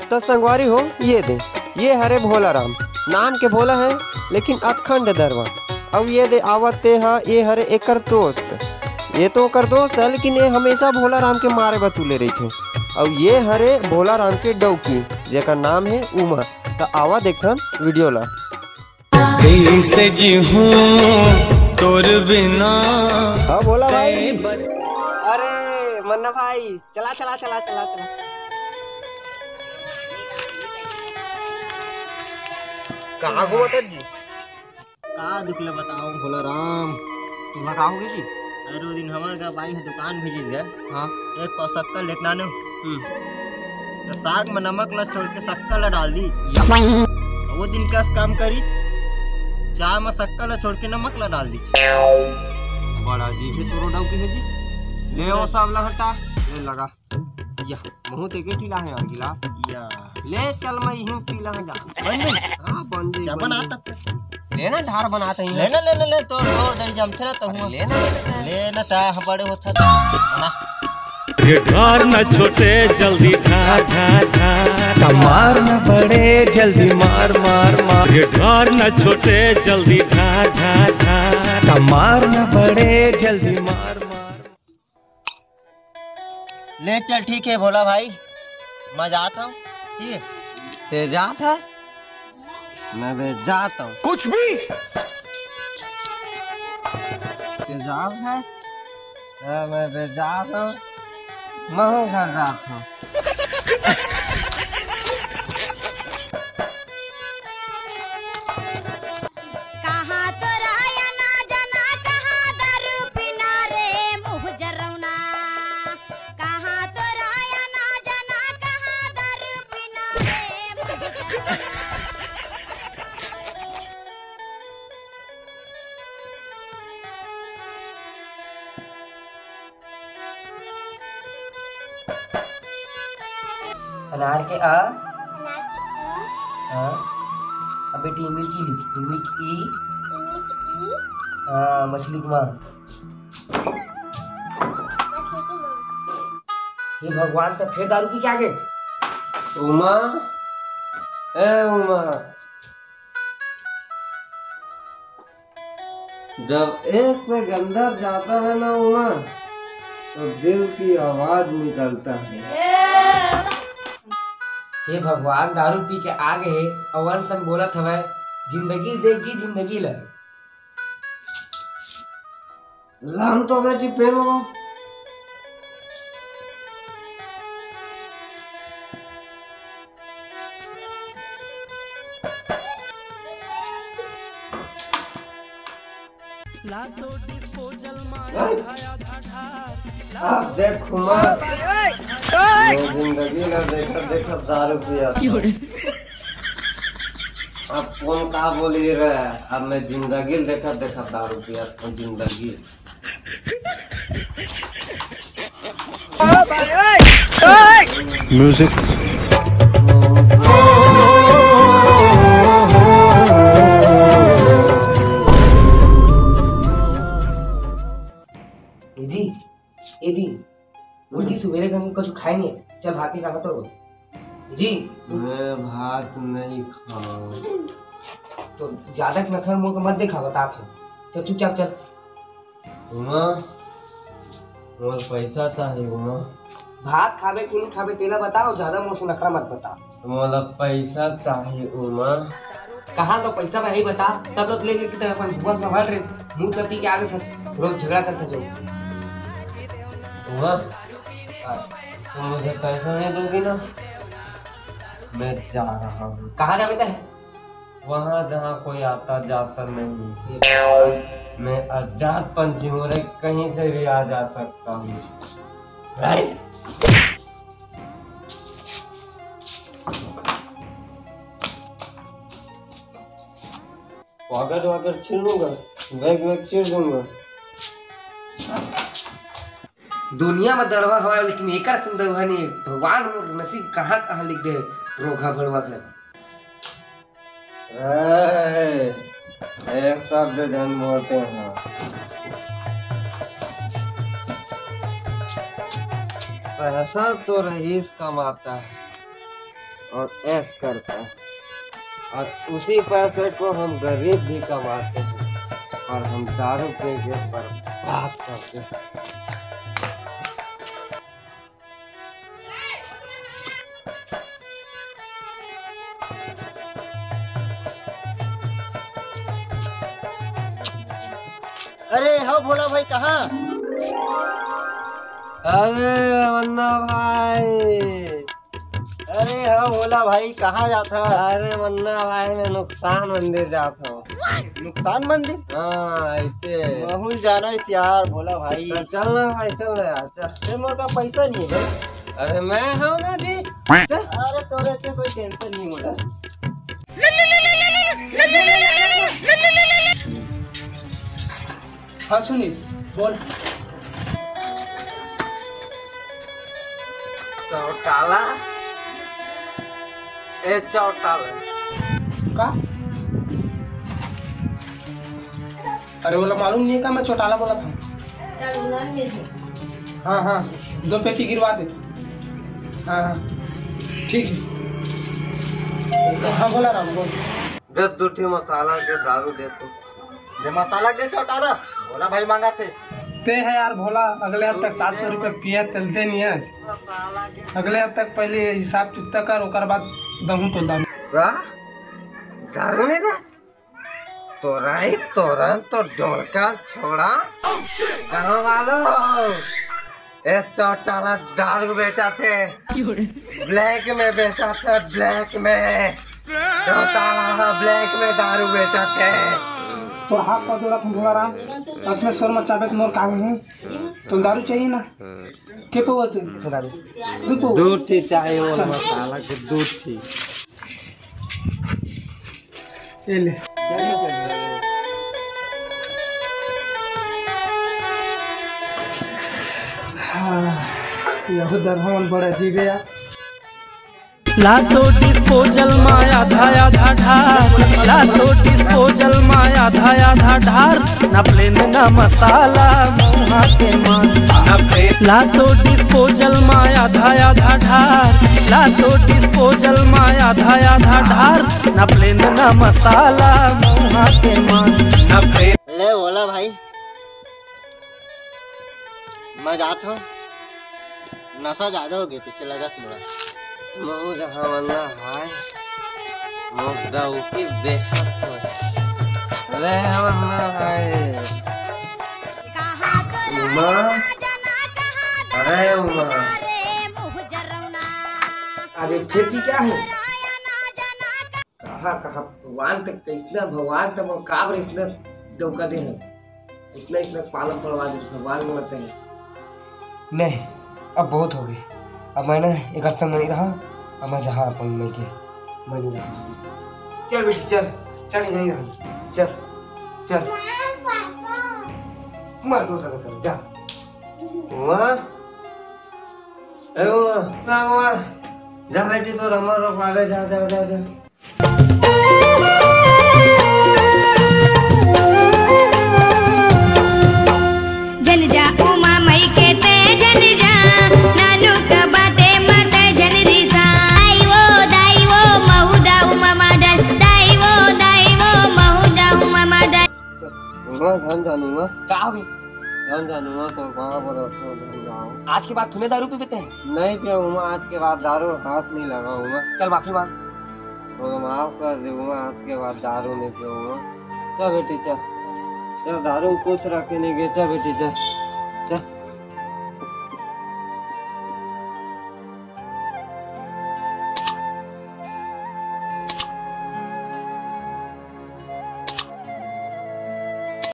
तो संगवारी हो ये दे, ये हरे भोला राम नाम के भोला है लेकिन अखंड दरवा। अब ये दे आवते हा ये हरे एकर दोस्त, ये तो ओकर दोस्त है लेकिन ये हमेशा भोला राम के मारे बतूले रही थे। अब ये हरे भोला राम के डौकी जेका नाम है उमा। तो आवा देखन वीडियो ला। कैसे जी हूँ तोर बिना। हाँ भोला भाई। अरे मन्ना भाई चला चला चला चला चला। कहाँ घूमत जी? का दुखले बताऊं भोला राम। तुम कहाँ होगी जी? अरे वो दिन हमारे का भाई दुकान भेजिस गए। हाँ एक पाव शक्कर लेकर आने। तो साग में नमक ला छोड़ के शक्कर ला डाल दी। वो दिन का काम करी, चाय में शक्कर ला छोड़ के नमक ला डाल दी। बड़ा जी है तोरो डब के है जी। ले वो सब लहटा ले लगा या मुंह ते के ठीला है और गिला या ले चल मैं यूं पीला है जा। बन गई। हां बन गई। चाय बना तक लेना ढार बनाते हैं। लेना ले ले ले तो दरी जमथे ना तो हुआ लेना ता बड़े होता बना। ये ढार न छोटे जल्दी ढार ढार ढार, कमार न बड़े जल्दी मार मार मार। ये ढार न छोटे जल्दी ढार ढार ढार, कमार न बड़े जल्दी मार मार। ले चल ठीक है भोला भाई, मैं जाता हूँ। ठीक है ते जात है मैं भी जाता हूँ। कुछ भी ते जात है मैं भी जाता हूँ। मैं हूँ घर जाता हूँ। कहाँ तो राया ना जाना, कहाँ दारू पीना रे मुँह जरौना। कहाँ तो राया ना जाना, कहाँ दारू पीना रे मुँह जरौना। अनार के आ हाँ। अब बेटी इमली की लिख, इमली की हाँ। मछली की माँ। हे भगवान, तो फिर दारू पी के आ गए। उमा ए उमा, जब एक पे अंदर जाता है ना उमा तो दिल की आवाज निकलता है। हे भगवान, दारू पी के आ गए और वन सन बोलत हवे जिंदगी देख जी जिंदगी ल। लान तो बेटी पेन हो। अब देख मत, जिंदगी ला देखा देखा दारू पिया। अब कौन कहा बोली रहा है? अब मैं जिंदगी देखा देखा दारू पिया था। जिंदगी म्यूजिक ए जी मुर्जी सुबेरे का कुछ खाए नहीं है। चल भात निकाल तो जी। मैं भात नहीं खाऊं। तो ज्यादा नखरा मुंह मत देखा बता तो। चल चुपचाप चल। उमा मोर पैसा चाहिए उमा। भात खावे कि नहीं खावे तेला बताओ, ज्यादा मुंह से नखरा मत बता। मोला पैसा चाहिए उमा। कहाँ तो पैसा भाई बता। सब लोग लेके कितना अपन बस में भर रहे मुंह तो पी के आगे फंस रोज झगड़ा करते जो। उमा तुम मुझे पैसा नहीं दोगी ना? मैं जा रहा हूँ। कहाँ जा बेटा है? वहाँ जहाँ कोई आता जाता नहीं। मैं आजाद पंछी हूँ रे, कहीं से भी आ जा सकता हूँ। राइट? पॉकेट वॉकेट छीन लूंगा, बैग में चीर दूंगा। दुनिया में दरवा हवा लेकिन एकर से दरवा नहीं। भगवान मोर नसीब कहाँ कहाँ लिख दे रोगा भरवा कर। एक शब्द जन बोलते हैं। पैसा तो रईस कमाता है और ऐश करता है, और उसी पैसे को हम गरीब भी कमाते हैं और हम दारू पे के बर्बाद करते हैं। अरे हाँ भोला भाई कहाँ? अरे मन्ना भाई, अरे हाँ भोला भाई कहाँ जाता? अरे मन्ना भाई मैं नुकसान मंदिर जाता हूँ। नुकसान मंदिर? हाँ ऐसे बहुत जाना है यार भोला भाई। तो चल ना भाई, चल ना यार चल। अरे मोर का पैसा नहीं है भाई। अरे मैं हूँ ना जी, चल। अरे तोरे से कोई टेंशन नहीं मोला। हाँ सुनी बोल। चौटाला, ए चौटाला का? अरे बोला मालूम नहीं है का मैं चौटाला बोला था। हाँ हाँ 2 पेटी गिरवा दे। हाँ हाँ ठीक है। हाँ बोला राम बोल। 10 मसाला के दारू दे तू। दे मसाला दे चौटाला, भोला भाई मांगा थे। ते है यार भोला, अगले हफ्ते 700 रुपये पिया चलते नहीं है। अगले हफ्ते तक पहले हिसाब चुकता कर, ओकर बाद दहू तो दारू। का दारू नहीं दे तोरा ही तोरा तो डोरका छोड़ा कहाँ वालो? ए चौटाला दारू बेचा थे, ब्लैक में बेचा थे, ब्लैक में। चौटाला ब्लैक में दारू बेचा थे। तो हाथ का जोड़ा तुम भोला राम, असमें शोर मचाबे मोर काम है। तुम दारू चाहिए ना? के पो दारू? दूध थी चाहिए वो मसाला के, दूध थी। ये ले। चलिए चलिए। हाँ यह दरहन बड़ा अजीब है यार। लातो डिस्पोजल माया धाया धा ढार, लातो डिस्पोजल माया धाया धा ढार, न प्लेन न मसाला मुहा के मान। लातो डिस्पोजल माया धाया धा ढार, लातो डिस्पोजल माया धाया धा ढार, न प्लेन न मसाला मुहा के मान। ले भोला भाई मैं जाता हूँ, नशा ज्यादा हो गया तुझसे लगा थोड़ा। मऊ जहाँ मन्ना भाई मुद्दा की देखा तो अरे मन्ना भाई कहाँ तो उमा, अरे उमा रे मुँह जरौना। अरे खेती क्या है? राया ना जना कहाँ कहाँ भगवान तक कैसना, भगवान तक वो काबर इसने धोखा दे है, इसने पालन पड़वा दे। भगवान को लगता है नहीं अब बहुत हो गई। अब मैं ना एक संग नहीं रहा, अब मैं जहाँ अपन मैं के मैं नहीं रहा। चल बेटी चल चल, यहीं रहा, चल चल मर दो सब जा। उमा, ए उमा, ना उमा, जा बेटी तो रमा रो पावे, जा जा जा जा। जन जा उमा मई के ते जन जा नानू का बाते मत जन रिसा। दाई वो महुदा उमा मादा, दाई वो महुदा उमा मादा। उमा धन जानूंगा, क्या हो गई? धन जानूंगा तो वहाँ पर तो धन जाऊँ। आज के बाद तूने दारू पीते हैं? नहीं पिया उमा, आज के बाद दारू हाथ नहीं लगाऊंगा। चल माफी मांग। तो माफ कर दे उमा, आज के बाद दारू नहीं पीऊंगा। चल बेटी चल, चल दारू कुछ रखे नहीं गए, चल बेटी चल।